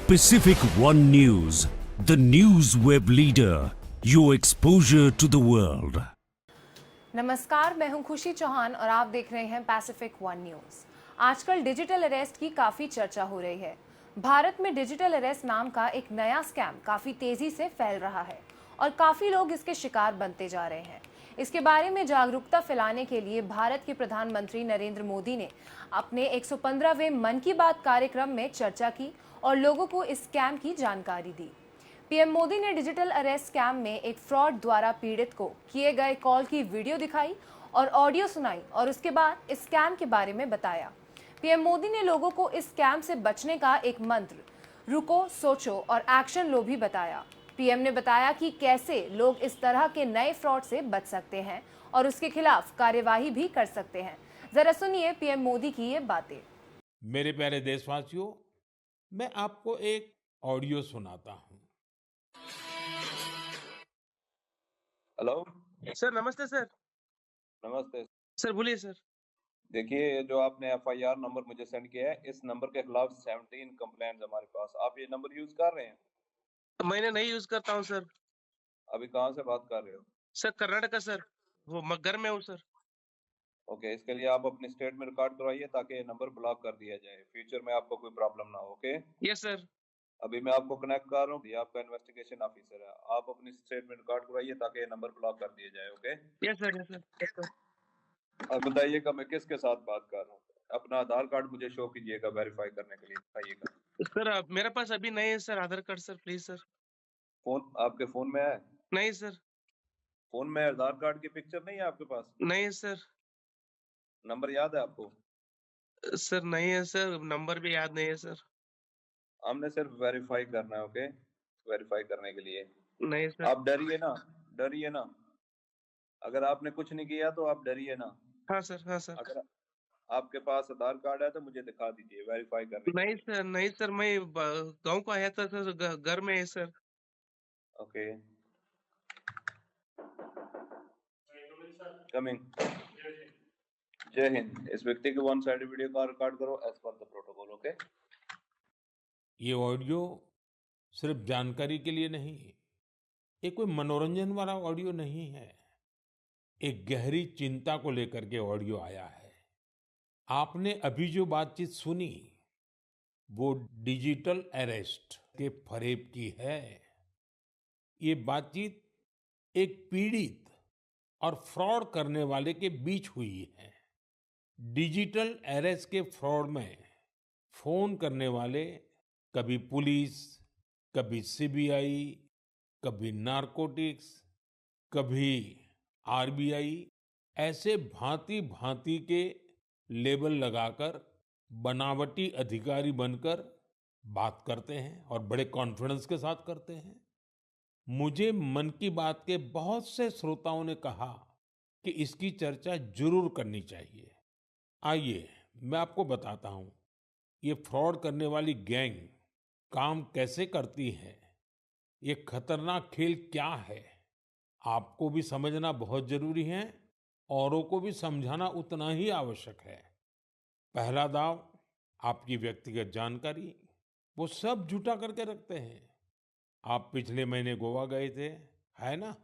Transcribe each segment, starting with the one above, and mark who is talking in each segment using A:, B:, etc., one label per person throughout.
A: Pacific One News, the news web leader, your exposure to the world.
B: नमस्कार, मैं हूं खुशी चौहान और आप देख रहे हैं पैसिफिक वन न्यूज। आजकल डिजिटल अरेस्ट की काफी चर्चा हो रही है। भारत में डिजिटल अरेस्ट नाम का एक नया स्कैम काफी तेजी से फैल रहा है और काफी लोग इसके शिकार बनते जा रहे हैं। इसके बारे में जागरूकता फैलाने के लिए भारत के प्रधानमंत्री नरेंद्र मोदी ने अपने 115वें मन की बात कार्यक्रम में चर्चा की और लोगों को इस स्कैम की जानकारी दी। पीएम मोदी ने डिजिटल अरेस्ट स्कैम में एक फ्रॉड द्वारा पीड़ित को किए गए कॉल की वीडियो दिखाई और ऑडियो सुनाई और उसके बाद इस स्कैम के बारे में बताया। पीएम मोदी ने लोगों को इस स्कैम से बचने का एक मंत्र रुको, सोचो और एक्शन लो भी बताया। पीएम ने बताया कि कैसे लोग इस तरह के नए फ्रॉड से बच सकते हैं और उसके खिलाफ कार्यवाही भी कर सकते हैं। जरा सुनिए पीएम मोदी की ये बातें।
C: मेरे प्यारे देशवासियों, मैं आपको एक ऑडियो सुनाता हूं।
D: हेलो।
E: सर नमस्ते सर।
D: नमस्ते।
E: सर बोलिए सर।
D: देखिए, ये जो आपने एफआईआर नंबर मुझे सेंड किया है, इस नंबर के खिलाफ 17 कंप्लेंट्स हमारे पास। आप ये नंबर यूज कर रहे हैं?
E: मैंने नहीं यूज करता हूँ सर।
D: अभी कहाँ से बात कर रहे हो?
E: सर कर्नाटका सर, वो घर में हूँ सर।
D: ओके, इसके लिए आप अपनी स्टेट में रिकॉर्ड करवाइए ताकि ये नंबर ब्लॉक कर दिया जाए, फ्यूचर में आपको कोई प्रॉब्लम ना हो। Okay,
E: yes sir.
D: अभी मैं आपको कनेक्ट कर रहा हूँ, ये आपका इन्वेस्टिगेशन ऑफिसर है। आप अपनी स्टेट में रिकॉर्ड करवाइए ताकि ये नंबर ब्लॉक कर दिया जाए। Okay,
E: yes sir, yes sir, yes sir.
D: अब बताइएगा मैं किसके साथ बात कर रहा हूँ। अपना आधार कार्ड मुझे शो कीजिएगा वेरीफाई करने के लिए, बताइएगा।
E: सर मेरे पास अभी नहीं है sir Aadhaar card sir, please sir.
D: Phone आपके फोन में है?
E: नहीं सर।
D: फोन में आधार कार्ड की पिक्चर नहीं है आपके पास?
E: नहीं है सर।
D: नंबर याद है आपको?
E: सर नहीं है सर, नंबर भी याद नहीं है सर।
D: हमने सिर्फ वेरीफाई करना है। ओके, वेरीफाई करने के लिए
E: नहीं सर।
D: आप डरिए ना, डरिए ना। अगर आपने कुछ नहीं किया तो आप डरिए ना।
E: हाँ सर, हाँ सर।
D: अगर आपके पास आधार कार्ड है तो मुझे दिखा दीजिए वेरीफाई करने के
E: नहीं
D: लिए।
E: सर, नहीं सर, मैं गांव को आया था सर, घर में है सर।
D: Okay, coming. जय हिंद। इस व्यक्ति के वन साइड वीडियो का रिकॉर्ड करो as per the protocol. Okay,
C: ये ऑडियो सिर्फ जानकारी के लिए नहीं, ये कोई मनोरंजन वाला ऑडियो नहीं है। एक गहरी चिंता को लेकर के ऑडियो आया है। आपने अभी जो बातचीत सुनी वो डिजिटल अरेस्ट के फरेब की है। ये बातचीत एक पीड़ित और फ्रॉड करने वाले के बीच हुई है। डिजिटल अरेस्ट के फ्रॉड में फोन करने वाले कभी पुलिस, कभी सीबीआई, कभी नारकोटिक्स, कभी आरबीआई, ऐसे भांति भांति के लेबल लगाकर बनावटी अधिकारी बनकर बात करते हैं और बड़े कॉन्फिडेंस के साथ करते हैं। मुझे मन की बात के बहुत से श्रोताओं ने कहा कि इसकी चर्चा जरूर करनी चाहिए। आइए मैं आपको बताता हूं ये फ्रॉड करने वाली गैंग काम कैसे करती है, ये खतरनाक खेल क्या है। आपको भी समझना बहुत जरूरी है, औरों को भी समझाना उतना ही आवश्यक है। पहला दाव आपकी व्यक्तिगत जानकारी, वो सब जुटा करके रखते हैं। आप पिछले महीने गोवा गए थे, है ना?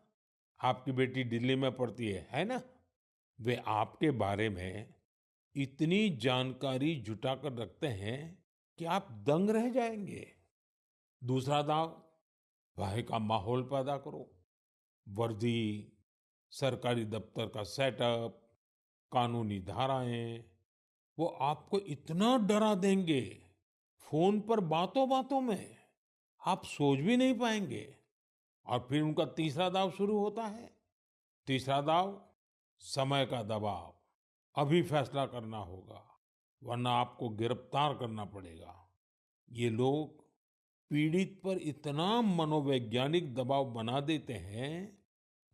C: आपकी बेटी दिल्ली में पढ़ती है ना? वे आपके बारे में इतनी जानकारी जुटाकर रखते हैं कि आप दंग रह जाएंगे। दूसरा दाव, भय का माहौल पैदा करो। वर्दी, सरकारी दफ्तर का सेटअप, कानूनी धाराएं, वो आपको इतना डरा देंगे, फोन पर बातों बातों में आप सोच भी नहीं पाएंगे। और फिर उनका तीसरा दाव शुरू होता है। तीसरा दाव, समय का दबाव। अभी फैसला करना होगा वरना आपको गिरफ्तार करना पड़ेगा। ये लोग पीड़ित पर इतना मनोवैज्ञानिक दबाव बना देते हैं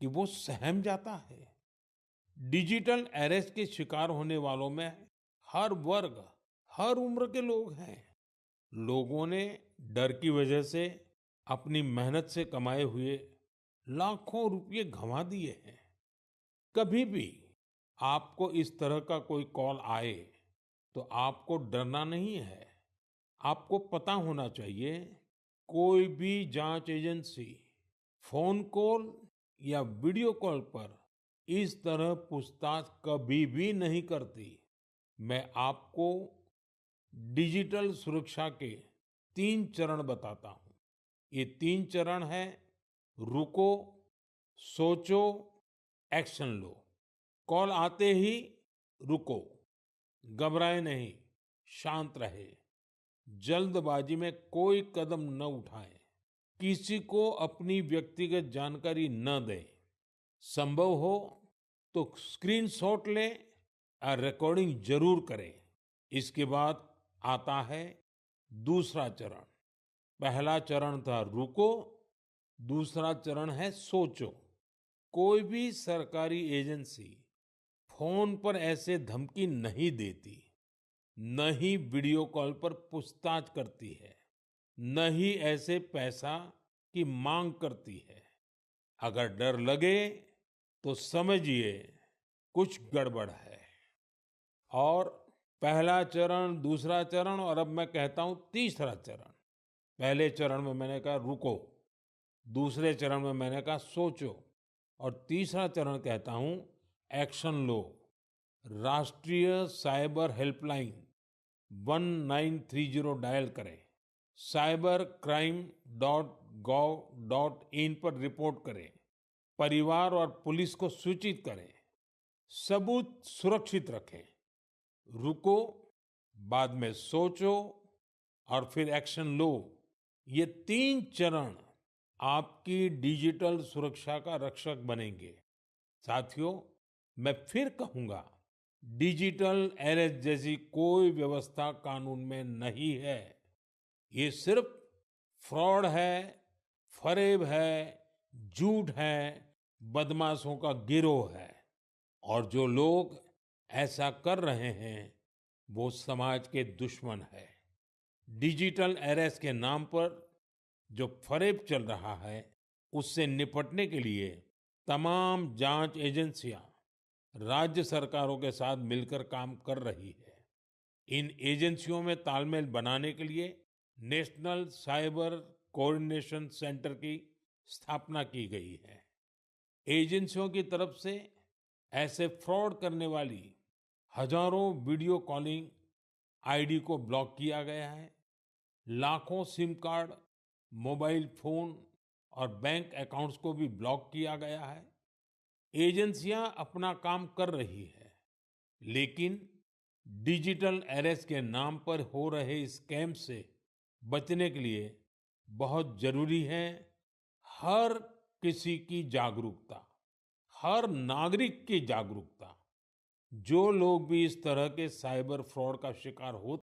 C: कि वो सहम जाता है। डिजिटल अरेस्ट के शिकार होने वालों में हर वर्ग, हर उम्र के लोग हैं। लोगों ने डर की वजह से अपनी मेहनत से कमाए हुए लाखों रुपए गंवा दिए हैं। कभी भी आपको इस तरह का कोई कॉल आए तो आपको डरना नहीं है। आपको पता होना चाहिए कोई भी जांच एजेंसी फोन कॉल या वीडियो कॉल पर इस तरह पूछताछ कभी भी नहीं करती। मैं आपको डिजिटल सुरक्षा के 3 चरण बताता हूं। ये 3 चरण है: रुको, सोचो, एक्शन लो। कॉल आते ही रुको, घबराए नहीं, शांत रहे, जल्दबाजी में कोई कदम न उठाएं, किसी को अपनी व्यक्तिगत जानकारी न दें, संभव हो तो स्क्रीनशॉट लें और रिकॉर्डिंग जरूर करें। इसके बाद आता है दूसरा चरण। पहला चरण था रुको, दूसरा चरण है सोचो। कोई भी सरकारी एजेंसी फोन पर ऐसे धमकी नहीं देती, न ही वीडियो कॉल पर पूछताछ करती है, न ही ऐसे पैसा की मांग करती है। अगर डर लगे तो समझिए कुछ गड़बड़ है। और पहला चरण, दूसरा चरण और अब मैं कहता हूं तीसरा चरण। पहले चरण में मैंने कहा रुको, दूसरे चरण में मैंने कहा सोचो और तीसरा चरण कहता हूं एक्शन लो। राष्ट्रीय साइबर हेल्पलाइन 1930 डायल करें, cybercrime.gov.in पर रिपोर्ट करें, परिवार और पुलिस को सूचित करें, सबूत सुरक्षित रखें। रुको, बाद में सोचो और फिर एक्शन लो। ये 3 चरण आपकी डिजिटल सुरक्षा का रक्षक बनेंगे। साथियों, मैं फिर कहूंगा, डिजिटल अरेस्ट जैसी कोई व्यवस्था कानून में नहीं है। ये सिर्फ फ्रॉड है, फरेब है, झूठ है, बदमाशों का गिरोह है। और जो लोग ऐसा कर रहे हैं वो समाज के दुश्मन है। डिजिटल अरेस्ट के नाम पर जो फरेब चल रहा है उससे निपटने के लिए तमाम जांच एजेंसियां राज्य सरकारों के साथ मिलकर काम कर रही है। इन एजेंसियों में तालमेल बनाने के लिए नेशनल साइबर कोऑर्डिनेशन सेंटर की स्थापना की गई है। एजेंसियों की तरफ से ऐसे फ्रॉड करने वाली हजारों वीडियो कॉलिंग आईडी को ब्लॉक किया गया है। लाखों सिम कार्ड, मोबाइल फोन और बैंक अकाउंट्स को भी ब्लॉक किया गया है। एजेंसियां अपना काम कर रही है, लेकिन डिजिटल अरेस्ट के नाम पर हो रहे स्कैम से बचने के लिए बहुत जरूरी है हर किसी की जागरूकता, हर नागरिक की जागरूकता। जो लोग भी इस तरह के साइबर फ्रॉड का शिकार होते